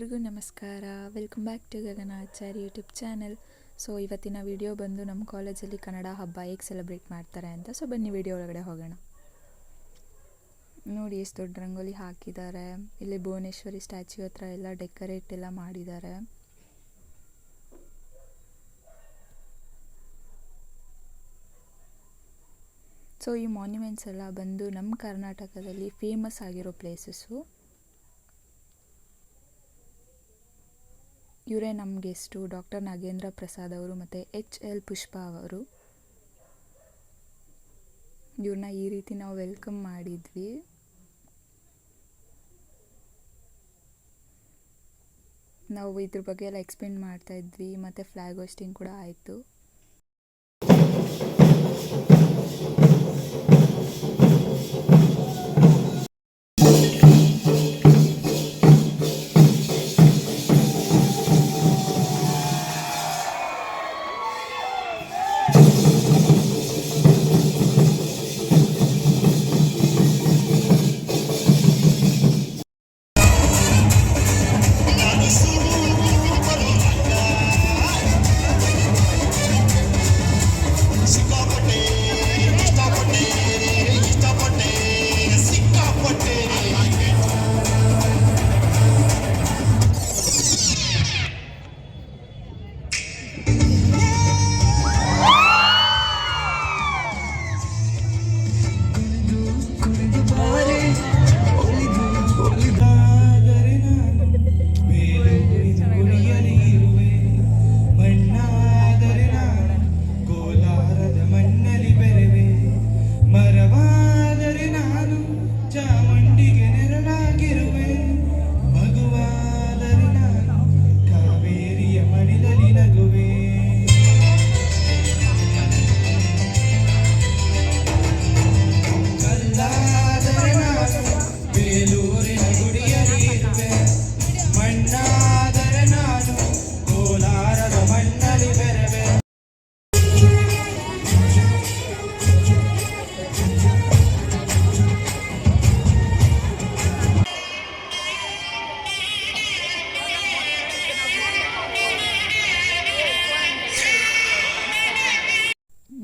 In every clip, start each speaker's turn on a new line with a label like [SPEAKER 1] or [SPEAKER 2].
[SPEAKER 1] ಎಲ್ರಿಗೂ ನಮಸ್ಕಾರ. Welcome back to Gagana Acharya YouTube channel. So ಇವತ್ತಿನ ವಿಡಿಯೋ ಬಂದು ನಮ್ಮ ಕಾಲೇಜಲ್ಲಿ ಕನ್ನಡ ಹಬ್ಬ ಹೇಗೆ ಸೆಲೆಬ್ರೇಟ್ ಮಾಡ್ತಾರೆ ಅಂತ. ಸೊ ಬನ್ನಿ ವಿಡಿಯೋ ಒಳಗಡೆ ಹೋಗೋಣ. ನೋಡಿ ಎಷ್ಟು ದೊಡ್ಡ ರಂಗೋಲಿ ಹಾಕಿದ್ದಾರೆ. ಇಲ್ಲಿ ಭುವನೇಶ್ವರಿ ಸ್ಟ್ಯಾಚ್ಯೂ ಹತ್ರ ಎಲ್ಲ ಡೆಕೋರೇಟ್ ಎಲ್ಲ ಮಾಡಿದ್ದಾರೆ. ಸೊ ಈ ಮಾನ್ಯುಮೆಂಟ್ಸ್ ಎಲ್ಲ ಬಂದು ನಮ್ಮ ಕರ್ನಾಟಕದಲ್ಲಿ ಫೇಮಸ್ ಆಗಿರೋ ಪ್ಲೇಸಸ್ಸು. ಇವರೇ ನಮ್ಮ ಗೆಸ್ಟು ಡಾಕ್ಟರ್ ನಾಗೇಂದ್ರ ಪ್ರಸಾದ್ ಅವರು ಮತ್ತು HL ಪುಷ್ಪ ಅವರು. ಇವ್ರನ್ನ ಈ ರೀತಿ ನಾವು ವೆಲ್ಕಮ್ ಮಾಡಿದ್ವಿ. ನಾವು ಇದ್ರ ಬಗ್ಗೆ ಎಲ್ಲ ಎಕ್ಸ್ಪ್ಲೇನ್ ಮಾಡ್ತಾ ಇದ್ವಿ ಮತ್ತು ಫ್ಲ್ಯಾಗ್ ಹೋಸ್ಟಿಂಗ್ ಕೂಡ ಆಯಿತು.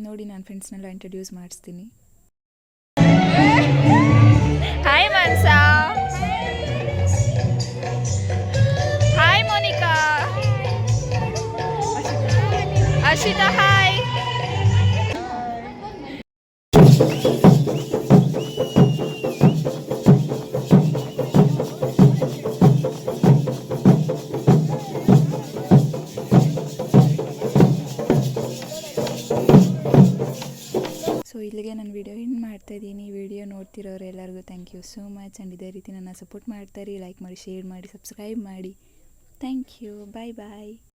[SPEAKER 1] ನೋಡಿ ನಾನು ಫ್ರೆಂಡ್ಸ್ನೆಲ್ಲ ಇಂಟ್ರೊಡ್ಯೂಸ್ ಮಾಡಿಸ್ತೀನಿ.
[SPEAKER 2] Hi Mansa, hi Monika, Arshita hi.
[SPEAKER 1] So ಇಲ್ಲಿಗೆ ನಾನು ವಿಡಿಯೋ ಎಂಡ್ ಮಾಡ್ತಾ ಇದ್ದೀನಿ. ವಿಡಿಯೋ ನೋಡ್ತಿರೋರು ಎಲ್ಲರಿಗೂ thank you so much. And ಇದೇ ರೀತಿ ನನ್ನ ಸಪೋರ್ಟ್ ಮಾಡ್ತಾಯಿರಿ. ಲೈಕ್ ಮಾಡಿ, ಶೇರ್ ಮಾಡಿ, ಸಬ್ಸ್ಕ್ರೈಬ್ ಮಾಡಿ. Thank you. Bye bye.